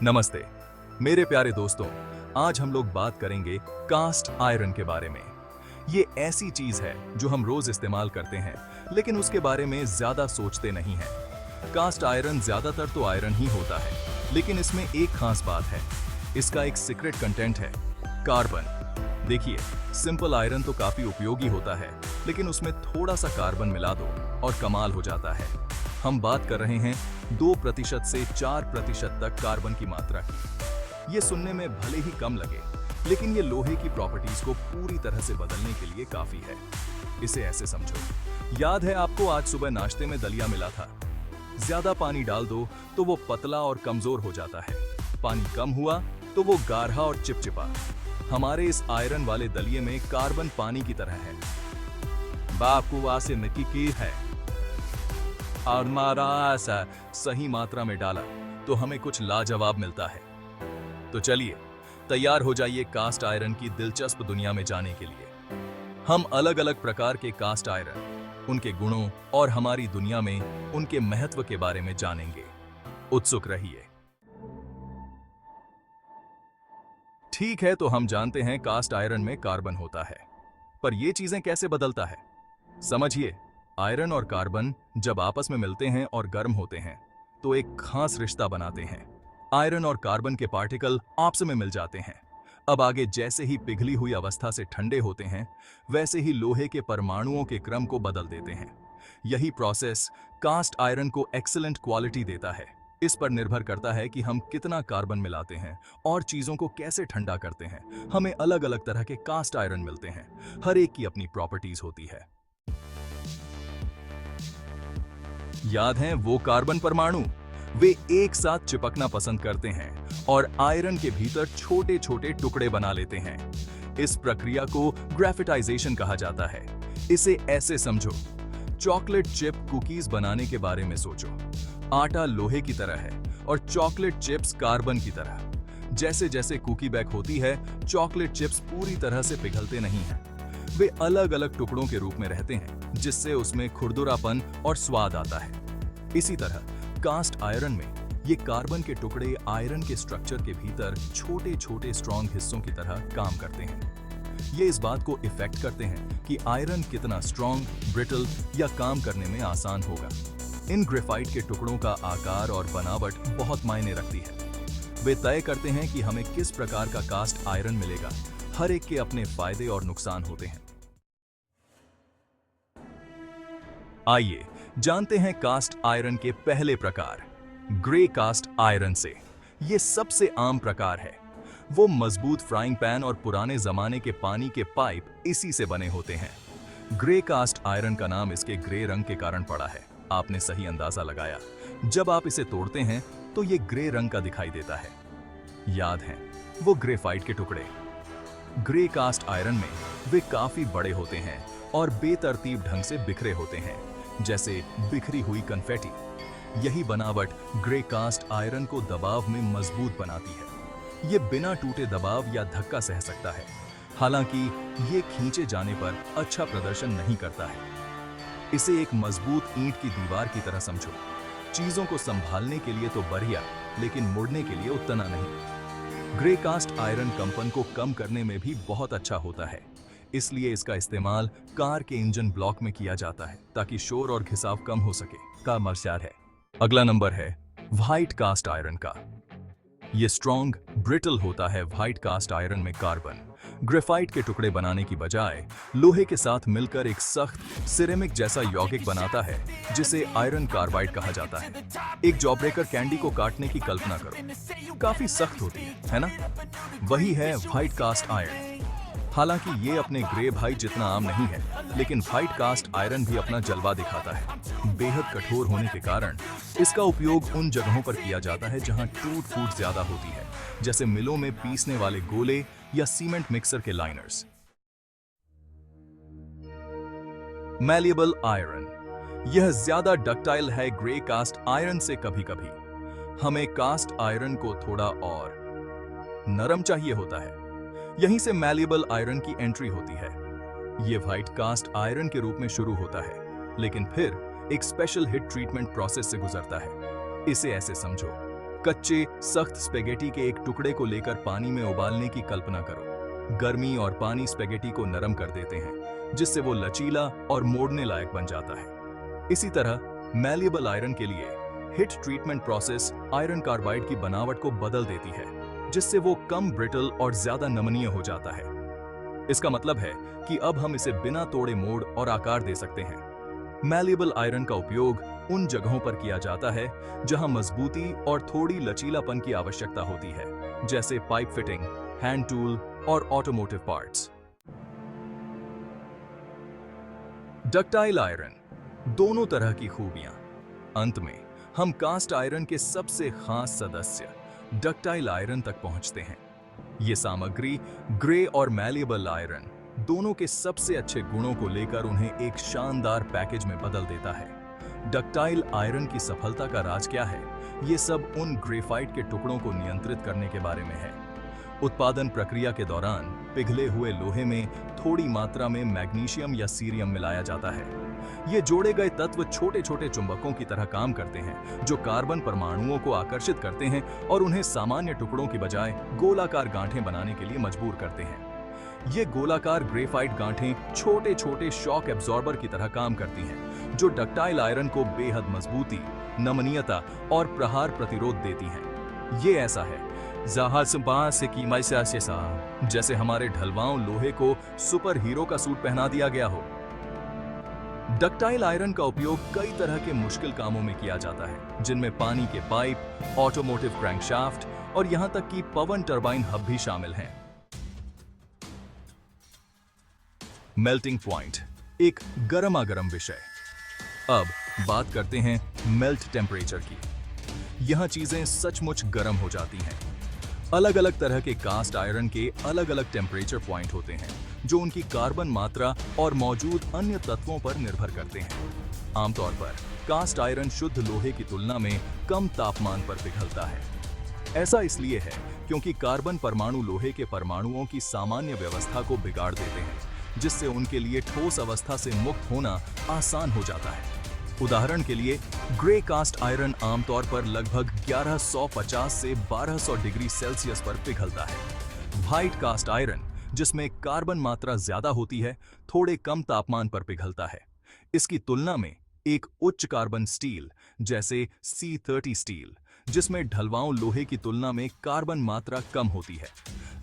नमस्ते मेरे प्यारे दोस्तों। आज हम लोग बात करेंगे कास्ट आयरन के बारे में। ये ऐसी चीज है जो हम रोज इस्तेमाल करते हैं, लेकिन उसके बारे में ज्यादा सोचते नहीं हैं। कास्ट आयरन ज्यादातर तो आयरन ही होता है, लेकिन इसमें एक खास बात है। इसका एक सीक्रेट कंटेंट है, कार्बन। देखिए, सिंपल आयरन तो काफी उपयोगी होता है, लेकिन उसमें थोड़ा सा कार्बन मिला दो और कमाल हो जाता है। हम बात कर रहे हैं 2% से 4% तक कार्बन की मात्रा की। ये सुनने में भले ही कम लगे, लेकिन ये लोहे की प्रॉपर्टीज को पूरी तरह से बदलने के लिए काफी है। इसे ऐसे समझो, याद है आपको आज सुबह नाश्ते में दलिया मिला था। ज्यादा पानी डाल दो तो वो पतला और कमजोर हो जाता है, पानी कम हुआ तो वो गाढ़ा और चिपचिपा। हमारे इस आयरन वाले दलिये में कार्बन पानी की तरह है। बापू वासे मिट्टी की है और मारा ऐसा सही मात्रा में डाला तो हमें कुछ लाजवाब मिलता है। तो चलिए तैयार हो जाइए कास्ट आयरन की दिलचस्प दुनिया में जाने के लिए। हम अलग अलग प्रकार के कास्ट आयरन, उनके गुणों और हमारी दुनिया में उनके महत्व के बारे में जानेंगे। उत्सुक रहिए। ठीक है, तो हम जानते हैं कास्ट आयरन में कार्बन होता है, पर ये चीजें कैसे बदलता है? समझिए, आयरन और कार्बन जब आपस में मिलते हैं और गर्म होते हैं तो एक खास रिश्ता बनाते हैं। आयरन और कार्बन के पार्टिकल आपस में मिल जाते हैं। अब आगे जैसे ही पिघली हुई अवस्था से ठंडे होते हैं, वैसे ही लोहे के परमाणुओं के क्रम को बदल देते हैं। यही प्रोसेस कास्ट आयरन को एक्सीलेंट क्वालिटी देता है। इस पर निर्भर करता है कि हम कितना कार्बन मिलाते हैं और चीजों को कैसे ठंडा करते हैं। हमें अलग अलग तरह के कास्ट आयरन मिलते हैं, हर एक की अपनी प्रॉपर्टीज होती है। याद हैं वो कार्बन परमाणु? वे एक साथ चिपकना पसंद करते हैं और आयरन के भीतर छोटे छोटे टुकड़े बना लेते हैं। इस प्रक्रिया को ग्रेफिटाइजेशन कहा जाता है। इसे ऐसे समझो, चॉकलेट चिप कुकीज बनाने के बारे में सोचो। आटा लोहे की तरह है और चॉकलेट चिप्स कार्बन की तरह। जैसे जैसे कुकी बेक होती है, चॉकलेट चिप्स पूरी तरह से पिघलते नहीं हैं। वे अलग अलग टुकड़ों के रूप में रहते हैं, जिससे उसमें खुरदुरापन और स्वाद आता है। इसी तरह कास्ट आयरन में ये कार्बन के टुकड़े आयरन के स्ट्रक्चर के भीतर छोटे छोटे स्ट्रॉन्ग हिस्सों की तरह काम करते हैं। ये इस बात को इफेक्ट करते हैं कि आयरन कितना स्ट्रॉन्ग, ब्रिटल या काम करने में आसान होगा। इन ग्रेफाइट के टुकड़ों का आकार और बनावट बहुत मायने रखती है। वे तय करते हैं कि हमें किस प्रकार का कास्ट आयरन मिलेगा। हर एक के अपने फायदे और नुकसान होते हैं। आइए जानते हैं कास्ट आयरन के पहले प्रकार, ग्रे कास्ट आयरन से। यह सबसे आम प्रकार है। वो मजबूत फ्राइंग पैन और पुराने जमाने के पानी के पाइप इसी से बने होते हैं। ग्रे कास्ट आयरन का नाम इसके ग्रे रंग के कारण पड़ा है। आपने सही अंदाजा लगाया। जब आप इसे तोड़ते हैं तो ये ग्रे रंग का दिखाई देता है। याद है वो ग्रेफाइट के टुकड़े? ग्रे कास्ट आयरन में वे काफी बड़े होते हैं और बेतरतीब ढंग से बिखरे होते हैं, जैसे बिखरी हुई कन्फेटी। यही बनावट ग्रे कास्ट आयरन को दबाव में मजबूत बनाती है। ये बिना टूटे दबाव या धक्का सह सकता है, हालांकि ये खींचे जाने पर अच्छा प्रदर्शन नहीं करता है। इसे एक मजबूत ईंट की दीवार की तरह समझो। चीजों को संभालने के लिए तो बढ़िया, लेकिन मुड़ने के लिए उतना नहीं। ग्रे कास्ट आयरन कंपन को कम करने में भी बहुत अच्छा होता है, इसलिए इसका इस्तेमाल कार के इंजन ब्लॉक में किया जाता है ताकि शोर और घिसाव कम हो सके। का मर्यादा है। अगला नंबर है व्हाइट कास्ट आयरन का। ये स्ट्रॉन्ग, ब्रिटल होता है। व्हाइट कास्ट आयरन में कार्बन ग्रेफाइट के टुकड़े बनाने की बजाय लोहे के साथ मिलकर एक सख्त सिरेमिक जैसा यौगिक बनाता है, जिसे आयरन कार्बाइड कहा जाता है। एक जॉब्रेकर कैंडी को काटने की कल्पना करो, काफी सख्त होती है ना? वही है व्हाइट कास्ट आयरन। हालांकि ये अपने ग्रे भाई जितना आम नहीं है, लेकिन व्हाइट कास्ट आयरन भी अपना जलवा दिखाता है। बेहद कठोर होने के कारण इसका उपयोग उन जगहों पर किया जाता है जहां टूट फूट ज्यादा होती है, जैसे मिलों में पीसने वाले गोले या सीमेंट मिक्सर के लाइनर्स। मैलिएबल आयरन, यह ज्यादा डक्टाइल है ग्रे कास्ट आयरन से। कभी कभी हमें कास्ट आयरन को थोड़ा और नरम चाहिए होता है। यहीं से मैलिएबल आयरन की एंट्री होती है। यह व्हाइट कास्ट आयरन के रूप में शुरू होता है, लेकिन फिर एक स्पेशल हीट ट्रीटमेंट प्रोसेस से गुजरता है। इसे ऐसे समझो, कच्चे सख्त स्पेगेटी के एक टुकड़े को लेकर पानी में उबालने की कल्पना करो। गर्मी और पानी स्पेगेटी को नरम कर देते हैं, जिससे वो लचीला और मोड़ने लायक बन जाता है। इसी तरह मैलिएबल आयरन के लिए heat treatment process iron carbide की बनावट को बदल देती है, जिससे वो कम ब्रिटल और ज्यादा नमनीय हो जाता है। इसका मतलब है कि अब हम इसे बिना तोड़े मोड़ और आकार दे सकते हैं। मैलिएबल आयरन का उपयोग उन जगहों पर किया जाता है जहां मजबूती और थोड़ी लचीलापन की आवश्यकता होती है, जैसे पाइप फिटिंग, हैंड टूल और ऑटोमोटिव पार्ट्स। डक्टाइल आयरन, दोनों तरह की खूबियां। अंत में हम कास्ट आयरन के सबसे खास सदस्य डक्टाइल आयरन तक पहुंचते हैं। ये सामग्री ग्रे और मैलिएबल आयरन दोनों के सबसे अच्छे गुणों को लेकर उन्हें एक शानदार पैकेज में बदल देता है। डक्टाइल आयरन की सफलता का राज क्या है? ये सब उन ग्रेफाइट के टुकड़ों को नियंत्रित करने के बारे में है। उत्पादन प्रक्रिया के दौरान पिघले हुए लोहे में थोड़ी मात्रा में मैग्नीशियम या सीरियम मिलाया जाता है। ये जोड़े गए तत्व छोटे छोटे चुंबकों की तरह काम करते हैं, जो कार्बन परमाणुओं को आकर्षित करते हैं और उन्हें सामान्य टुकड़ों की बजाय गोलाकार गांठें बनाने के लिए मजबूर करते हैं। ये गोलाकार ग्रेफाइट गांठें छोटे छोटे शॉक एब्जॉर्बर की तरह काम करती हैं, जो डक्टाइल आयरन को बेहद मजबूती, नमनीयता और प्रहार प्रतिरोध देती हैं। ये ऐसा है जैसे हमारे ढलवाओं लोहे को सुपर हीरो का सूट पहना दिया गया हो। डक्टाइल आयरन का उपयोग कई तरह के मुश्किल कामों में किया जाता है, जिनमें पानी के पाइप, ऑटोमोटिव क्रैंकशाफ्ट और यहां तक कि पवन टरबाइन हब भी शामिल हैं। मेल्टिंग पॉइंट, एक गरमागरम विषय। अब बात करते हैं मेल्ट टेम्परेचर की। यहां चीजें सचमुच गर्म हो जाती हैं। अलग अलग तरह के कास्ट आयरन के अलग अलग टेम्परेचर पॉइंट होते हैं, जो उनकी कार्बन मात्रा और मौजूद अन्य तत्वों पर निर्भर करते हैं। आमतौर पर कास्ट आयरन शुद्ध लोहे की तुलना में कम तापमान पर पिघलता है। ऐसा इसलिए है क्योंकि कार्बन परमाणु लोहे के परमाणुओं की सामान्य व्यवस्था को बिगाड़ देते हैं, जिससे उनके लिए ठोस अवस्था से मुक्त होना आसान हो जाता है। उदाहरण के लिए ग्रे कास्ट आयरन आमतौर पर लगभग 1150 से 1200 डिग्री सेल्सियस पर पिघलता है। व्हाइट कास्ट आयरन, जिसमें कार्बन मात्रा ज्यादा होती है, थोड़े कम तापमान पर पिघलता है। इसकी तुलना में एक उच्च कार्बन स्टील जैसे C30 स्टील, जिसमें ढलवाओं लोहे की तुलना में कार्बन मात्रा कम होती है,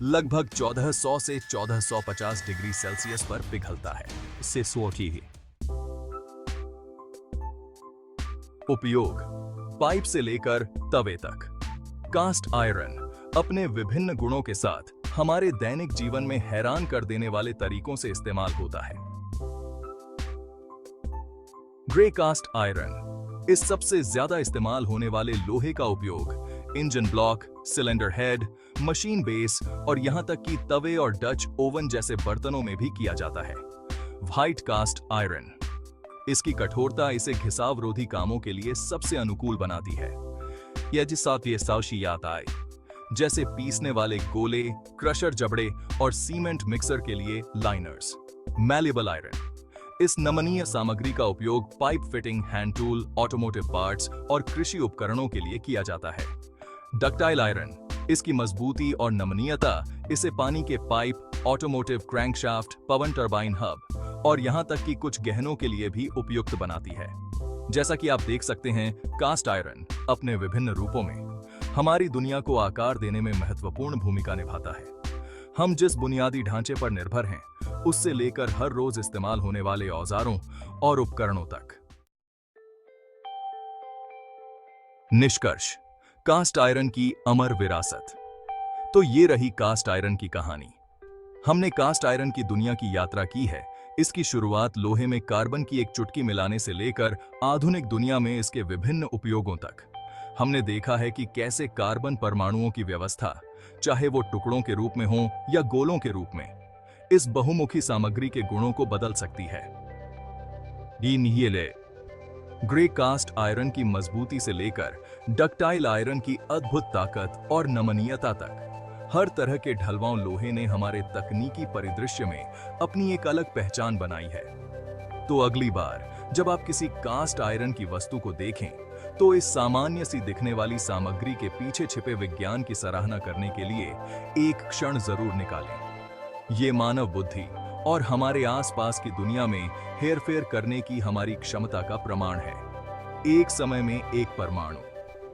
लगभग 1400 से 1450 डिग्री सेल्सियस पर पिघलता है। इससे सोची ही उपयोग, पाइप से लेकर तवे तक। कास्ट आयरन अपने विभिन्न गुणों के साथ हमारे दैनिक जीवन में हैरान कर देने वाले तरीकों से इस्तेमाल होता है। ग्रे कास्ट आयरन, इस सबसे ज्यादा इस्तेमाल होने वाले लोहे का उपयोग engine block, cylinder head, machine base और यहां तक कि तवे और डच ओवन जैसे बर्तनों में भी किया जाता है। व्हाइट कास्ट आयरन, इसकी कठोरता इसे घिसावरोधी कामों के लिए सबसे अनुकूल बनाती है। यह जैसे पीसने वाले गोले, क्रशर जबड़े और सीमेंट मिक्सर के लिए लाइनर्स। मैलिएबल आयरन, इस नमनीय सामग्री का उपयोग pipe fitting, hand tool, automotive parts और कृषि उपकरणों के लिए किया जाता है। डक्टाइल आयरन, इसकी मजबूती और नमनीयता इसे पानी के पाइप, ऑटोमोटिव क्रैंकशाफ्ट, पवन टरबाइन हब और यहां तक कि कुछ गहनों के लिए भी उपयुक्त बनाती है। जैसा कि आप देख सकते हैं, कास्ट आयरन अपने विभिन्न रूपों में हमारी दुनिया को आकार देने में महत्वपूर्ण भूमिका निभाता है। हम जिस बुनियादी ढांचे पर निर्भर हैं, उससे लेकर हर रोज इस्तेमाल होने वाले औजारों और उपकरणों तक। निष्कर्ष, कास्ट आयरन की अमर विरासत। तो ये रही कास्ट आयरन की कहानी। हमने कास्ट आयरन की दुनिया की यात्रा की है। इसकी शुरुआत लोहे में कार्बन की एक चुटकी मिलाने से लेकर आधुनिक दुनिया में इसके विभिन्न उपयोगों तक। हमने देखा है कि कैसे कार्बन परमाणुओं की व्यवस्था, चाहे वो टुकड़ों के रूप में हो या गोलों के रूप में, इस बहुमुखी सामग्री के गुणों को बदल सकती है। ग्रे कास्ट आयरन की मजबूती से लेकर डक्टाइल आयरन की अद्भुत ताकत और नमनीयता तक, हर तरह के ढलवाओं लोहे ने हमारे तकनीकी परिदृश्य में अपनी एक अलग पहचान बनाई है। तो अगली बार जब आप किसी कास्ट आयरन की वस्तु को देखें, तो इस सामान्य सी दिखने वाली सामग्री के पीछे छिपे विज्ञान की सराहना करने के लिए एक क्षण जरूर निकालें। ये मानव बुद्धि और हमारे आसपास की दुनिया में हेरफेर करने की हमारी क्षमता का प्रमाण है। एक समय में एक परमाणु।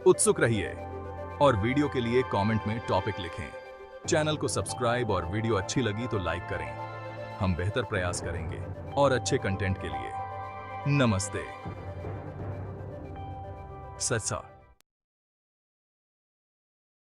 उत्सुक रहिए और वीडियो के लिए कमेंट में टॉपिक लिखें। चैनल को सब्सक्राइब और वीडियो अच्छी लगी तो लाइक करें। हम बेहतर प्रयास करेंगे और अच्छे कंटेंट के लिए। नमस्ते। सच्चा।